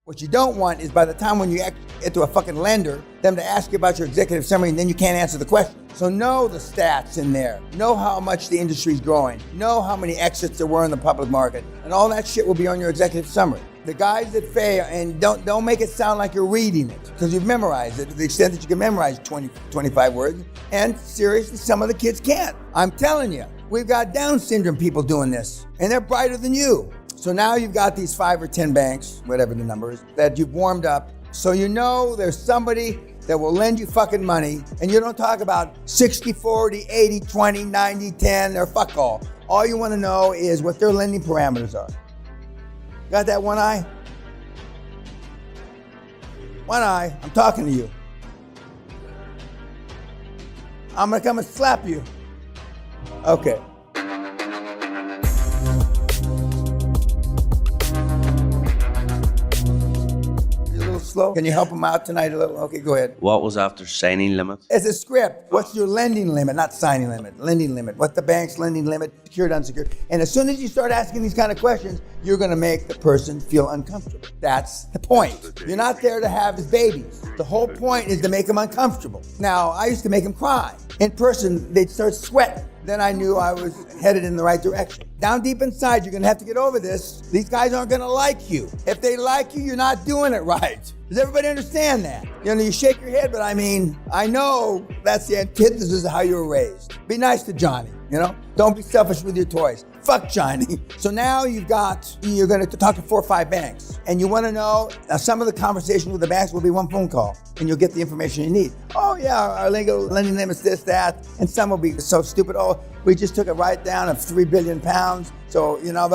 What you don't want is by the time when you get to a fucking lender, them to ask you about your executive summary and then you can't answer the question. So know the stats in there. Know how much the industry's growing. Know how many exits there were in the public market. And all that shit will be on your executive summary. The guys that fail, and don't make it sound like you're reading it, because you've memorized it to the extent that you can memorize 20, 25 words. And seriously, some of the kids can't. I'm telling you, we've got Down syndrome people doing this, and they're brighter than you. So now you've got these 5 or 10 banks, whatever the number is, that you've warmed up. So you know there's somebody that will lend you fucking money, and you don't talk about 60, 40, 80, 20, 90, 10, or fuck all. All you want to know is what their lending parameters are. Got that one eye? One eye, I'm talking to you. I'm gonna come and slap you. Okay. Slow. Can you help them out tonight a little? Okay, go ahead. What was after signing limit? It's a script. What's your lending limit? Not signing limit, lending limit. What's the bank's lending limit? Secured, unsecured. And as soon as you start asking these kind of questions, you're going to make the person feel uncomfortable. That's the point. You're not there to have his babies. The whole point is to make them uncomfortable. Now, I used to make them cry. In person, they'd start sweating. Then I knew I was headed in the right direction. Down deep inside, you're gonna have to get over this. These guys aren't gonna like you. If they like you, you're not doing it right. Does everybody understand that? You know, you shake your head, but I mean, I know that's the antithesis of how you were raised. Be nice to Johnny, you know? Don't be selfish with your toys. Fuck Johnny. So now you're gonna talk to 4 or 5 banks, and you wanna know, now some of the conversation with the banks will be one phone call, and you'll get the information you need. Oh yeah, our legal lending limit's this, that, and some will be so stupid. Oh, we just took a write down of 3 billion pounds, so, you know,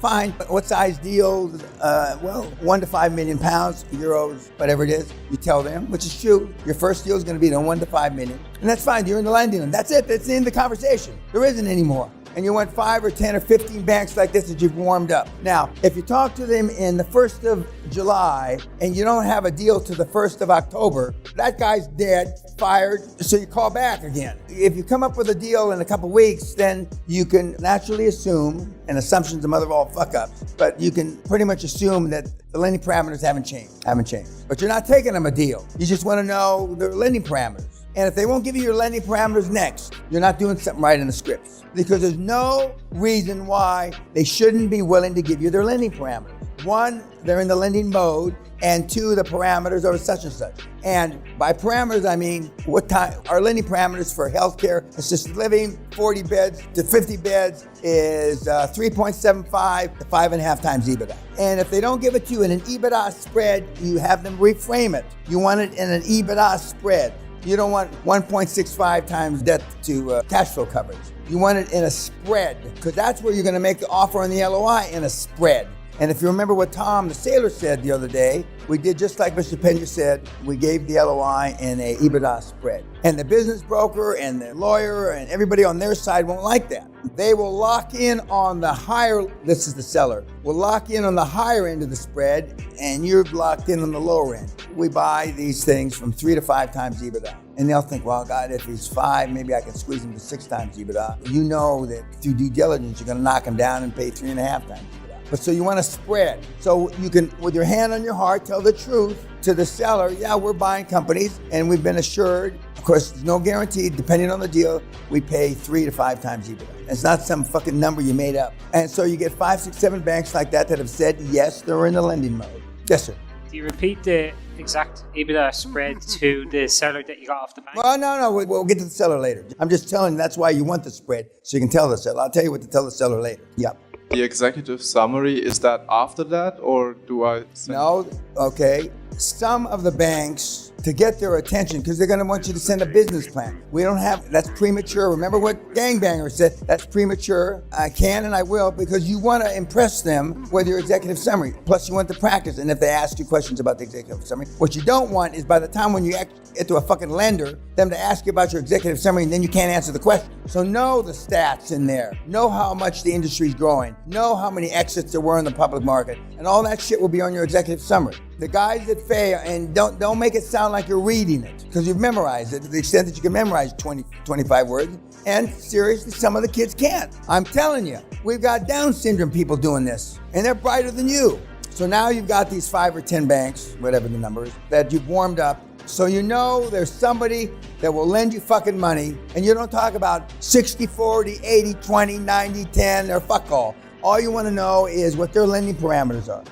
fine. What size deal? Well, 1 to 5 million pounds, euros, whatever it is. You tell them, which is true. Your first deal is going to be the 1 to 5 million. And that's fine. You're in the lending limit. That's it. That's the end of the conversation. There isn't any more. And you want 5 or 10 or 15 banks like this that you've warmed up. Now, if you talk to them in the 1st of July and you don't have a deal to the 1st of October, that guy's dead, fired, so you call back again. If you come up with a deal in a couple weeks, then you can naturally assume, and assumption's the mother of all fuck-ups, but you can pretty much assume that the lending parameters haven't changed. But you're not taking them a deal. You just want to know their lending parameters. And if they won't give you your lending parameters next, you're not doing something right in the scripts. Because there's no reason why they shouldn't be willing to give you their lending parameters. 1, they're in the lending mode, and 2, the parameters are such and such. And by parameters, I mean, what time, our lending parameters for healthcare, assisted living, 40 beds to 50 beds is 3.75 to 5.5 times EBITDA. And if they don't give it to you in an EBITDA spread, you have them reframe it. You want it in an EBITDA spread. You don't want 1.65 times debt to cash flow coverage. You want it in a spread, because that's where you're going to make the offer on the LOI, in a spread. And if you remember what Tom, the sailor, said the other day, we did just like Mr. Peña said. We gave the LOI in a EBITDA spread. And the business broker and the lawyer and everybody on their side won't like that. They will lock in on the higher, this is the seller, will lock in on the higher end of the spread, and you're locked in on the lower end. We buy these things from 3 to 5 times EBITDA. And they'll think, well, God, if he's 5, maybe I can squeeze him to 6 times EBITDA. You know that through due diligence, you're going to knock him down and pay 3.5 times EBITDA. But so you want to spread. So you can, with your hand on your heart, tell the truth to the seller. Yeah, we're buying companies and we've been assured. Of course, there's no guarantee. Depending on the deal, we pay 3 to 5 times EBITDA. It's not some fucking number you made up. And so you get 5, 6, 7 banks like that have said, yes, they're in the lending mode. Yes, sir. Do you repeat the exact EBITDA spread to the seller that you got off the bank? Well, no, we'll get to the seller later. I'm just telling you that's why you want the spread, so you can tell the seller. I'll tell you what to tell the seller later. Yep. The executive summary, is that after that, or do I... No, okay. Some of the banks, to get their attention, because they're going to want you to send a business plan. We don't have, that's premature. Remember what Gangbanger said, that's premature. I can and I will, because you want to impress them with your executive summary. Plus you want to practice, and if they ask you questions about the executive summary, what you don't want is by the time when you get to a fucking lender, them to ask you about your executive summary and then you can't answer the question. So know the stats in there. Know how much the industry's growing. Know how many exits there were in the public market. And all that shit will be on your executive summary. The guys that fail, and don't make it sound like you're reading it, because you've memorized it to the extent that you can memorize 20, 25 words. And seriously, some of the kids can't. I'm telling you, we've got Down syndrome people doing this, and they're brighter than you. So now you've got these 5 or 10 banks, whatever the number is, that you've warmed up. So you know there's somebody that will lend you fucking money, and you don't talk about 60-40, 80-20, 90-10, or fuck all. All you want to know is what their lending parameters are.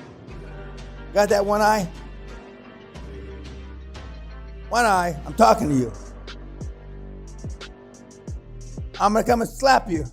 Got that one eye? One eye, I'm talking to you. I'm gonna come and slap you.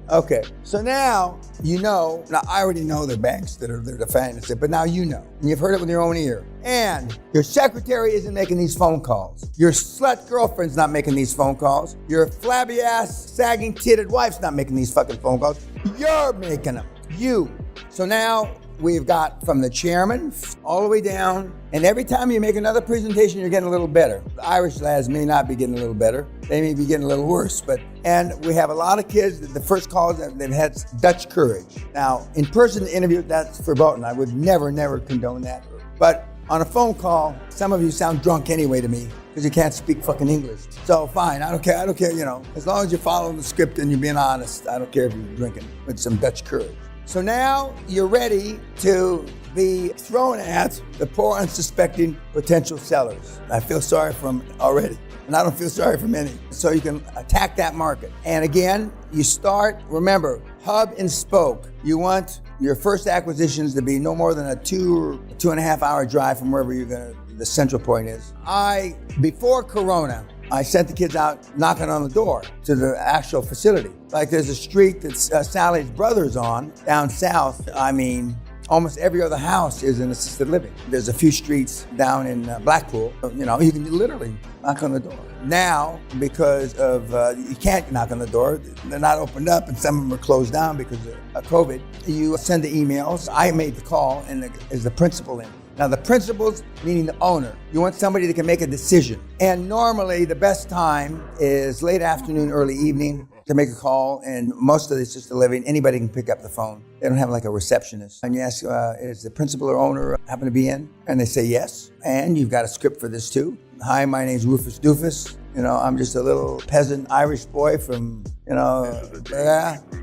Okay, so now you know, now I already know the banks that are the finance, but now you know, and you've heard it with your own ear. And your secretary isn't making these phone calls. Your slut girlfriend's not making these phone calls. Your flabby ass, sagging titted wife's not making these fucking phone calls. You're making them, you. So now we've got from the chairman all the way down, and every time you make another presentation, you're getting a little better. The Irish lads may not be getting a little better. They may be getting a little worse, and we have a lot of kids, the first calls, they've had Dutch courage. Now, in-person interview, that's verboten. I would never condone that. But on a phone call, some of you sound drunk anyway to me because you can't speak fucking English. So fine, I don't care, you know, as long as you're following the script and you're being honest, I don't care if you're drinking with some Dutch courage. So now you're ready to be thrown at the poor, unsuspecting potential sellers. I feel sorry for them already, and I don't feel sorry for many. So you can attack that market. And again, you start, remember, hub and spoke. You want your first acquisitions to be no more than a 2 or 2.5 hour drive from wherever the central point is. Before Corona, I sent the kids out knocking on the door to the actual facility. Like there's a street that Sally's brother's on down south. I mean, almost every other house is an assisted living. There's a few streets down in Blackpool. You know, you can literally knock on the door. Now, because of, you can't knock on the door, they're not opened up and some of them are closed down because of COVID. You send the emails. I made the call and is the principal in. Now the principals, meaning the owner, you want somebody that can make a decision. And normally the best time is late afternoon, early evening to make a call, and most of the assisted living, anybody can pick up the phone. They don't have like a receptionist. And you ask, is the principal or owner happen to be in? And they say yes. And you've got a script for this too. Hi, my name's Rufus Doofus. You know, I'm just a little peasant Irish boy from, you know,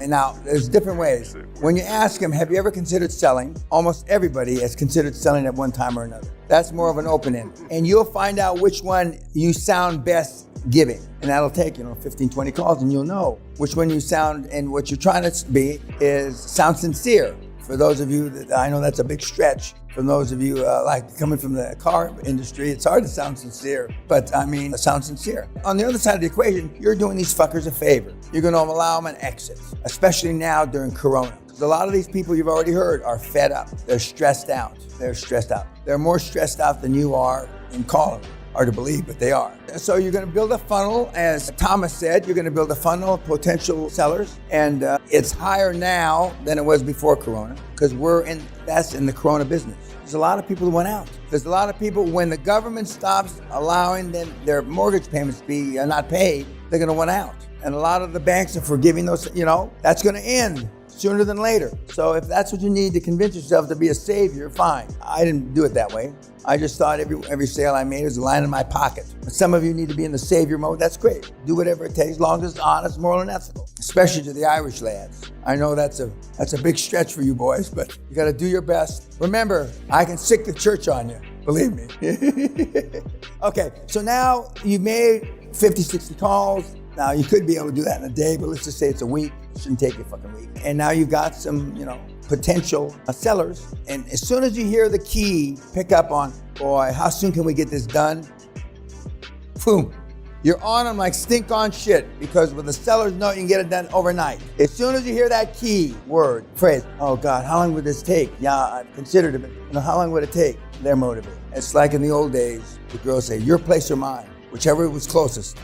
And now, there's different ways. When you ask them, have you ever considered selling? Almost everybody has considered selling at one time or another. That's more of an open end. And you'll find out which one you sound best giving. And that'll take, 15, 20 calls, and you'll know which one you sound, and what you're trying to be is sound sincere. For those of you that, I know that's a big stretch. For those of you like coming from the car industry, it's hard to sound sincere, but I mean, sound sincere. On the other side of the equation, you're doing these fuckers a favor. You're gonna allow them an exit, especially now during Corona. Because a lot of these people you've already heard are fed up. They're stressed out. They're more stressed out than you are in calling. Hard to believe, but they are. So you're gonna build a funnel, as Thomas said, you're gonna build a funnel of potential sellers, and it's higher now than it was before Corona, because that's in the Corona business. There's a lot of people who went out. There's a lot of people, when the government stops allowing them their mortgage payments to be not paid, they're gonna want out. And a lot of the banks are forgiving those, that's gonna end sooner than later. So if that's what you need to convince yourself to be a savior, fine. I didn't do it that way. I just thought every sale I made was a line in my pocket. But some of you need to be in the savior mode. That's great. Do whatever it takes, as long as it's honest, moral, and ethical. Especially to the Irish lads. I know that's a big stretch for you boys, but you got to do your best. Remember, I can sick the church on you. Believe me. Okay, so now you've made 50, 60 calls. Now you could be able to do that in a day, but let's just say it's a week. It shouldn't take you a fucking week. And now you've got some, potential sellers. And as soon as you hear the key, pick up on, boy, how soon can we get this done? Boom. You're on them like stink on shit, because with the sellers know you can get it done overnight. As soon as you hear that key word, phrase, oh God, how long would this take? Yeah, I've considered it, but how long would it take? They're motivated. It's like in the old days, the girls say, your place or mine, whichever was closest.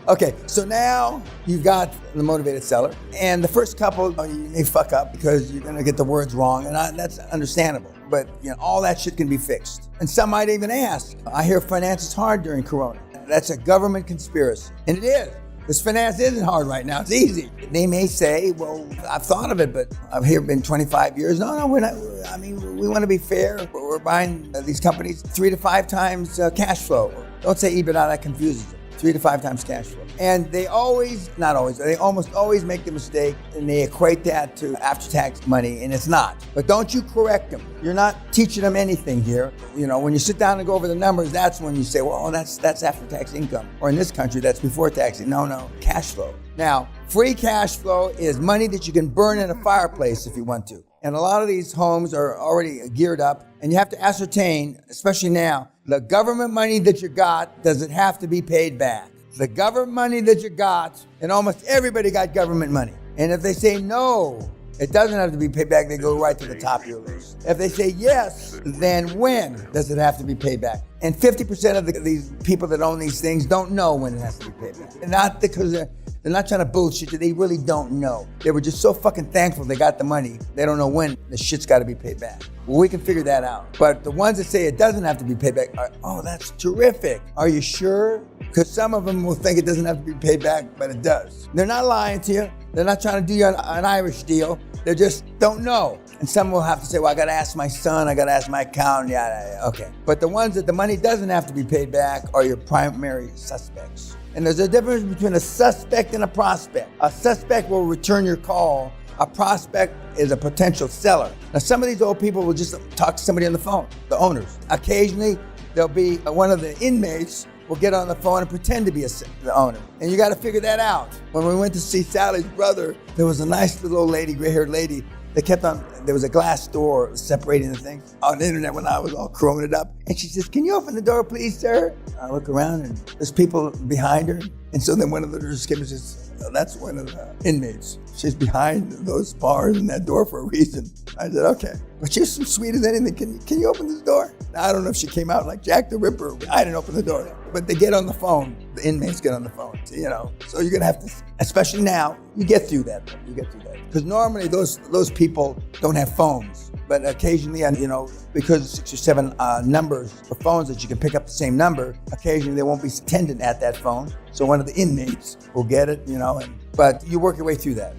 Okay, so now you've got the motivated seller, and the first couple, you may fuck up because you're gonna get the words wrong, and that's understandable. But all that shit can be fixed. And some might even ask, I hear finance is hard during Corona. That's a government conspiracy, and it is. This finance isn't hard right now, it's easy. They may say, well, I've thought of it, but I've here been 25 years. No, we're not. I mean, we want to be fair. We're buying these companies 3 to 5 times cash flow. Don't say EBITDA, that confuses them. 3 to 5 times cash flow. And they not always, they almost always make the mistake and they equate that to after-tax money, and it's not. But don't you correct them. You're not teaching them anything here. You know, when you sit down and go over the numbers, that's when you say, well, that's after-tax income. Or in this country, that's before taxing. No, cash flow. Now, free cash flow is money that you can burn in a fireplace if you want to. And a lot of these homes are already geared up, and you have to ascertain, especially now, the government money that you got, does it have to be paid back? The government money that you got, and almost everybody got government money. And if they say no, it doesn't have to be paid back, they go right to the top of your list. If they say yes, then when does it have to be paid back? And 50% of these people that own these things don't know when it has to be paid back. And not because they're not trying to bullshit you, they really don't know. They were just so fucking thankful they got the money, they don't know when the shit's gotta be paid back. Well, we can figure that out. But the ones that say it doesn't have to be paid back are, oh, that's terrific. Are you sure? Because some of them will think it doesn't have to be paid back, but it does. They're not lying to you. They're not trying to do you an Irish deal. They just don't know. And some will have to say, well, I got to ask my son, I got to ask my accountant, yeah, okay. But the ones that the money doesn't have to be paid back are your primary suspects. And there's a difference between a suspect and a prospect. A suspect will return your call. A prospect is a potential seller. Now, some of these old people will just talk to somebody on the phone, the owners. Occasionally, there'll be one of the inmates will get on the phone and pretend to be the owner. And you got to figure that out. When we went to see Sally's brother, there was a nice little old lady, gray-haired lady, that kept on, there was a glass door separating the things on the internet when I was all crowing it up. And she says, can you open the door, please, sir? I look around and there's people behind her. And so then one of the nurses came and says, oh, that's one of the inmates. She's behind those bars and that door for a reason. I said, okay. But she's as sweet as anything. Can you open this door? Now, I don't know if she came out like Jack the Ripper. I didn't open the door. But they get on the phone. The inmates get on the phone, you know. So you're going to have to, especially now, you get through that. You get through that. Because normally those people don't have phones. But occasionally, you know, because 6 or 7 numbers for phones that you can pick up the same number, occasionally there won't be an attendant at that phone. So one of the inmates will get it, you know, but you work your way through that.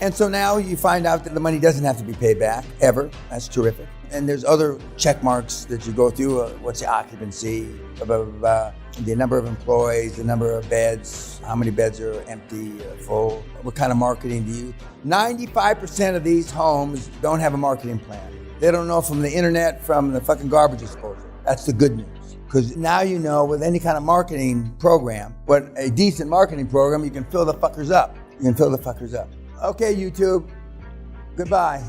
And so now you find out that the money doesn't have to be paid back, ever. That's terrific. And there's other check marks that you go through. What's the occupancy, the number of employees, the number of beds, how many beds are empty, full, what kind of marketing do you? 95% of these homes don't have a marketing plan. They don't know from the internet, from the fucking garbage disposal. That's the good news. Because now you know with any kind of marketing program, but a decent marketing program, you can fill the fuckers up. Okay, YouTube, goodbye.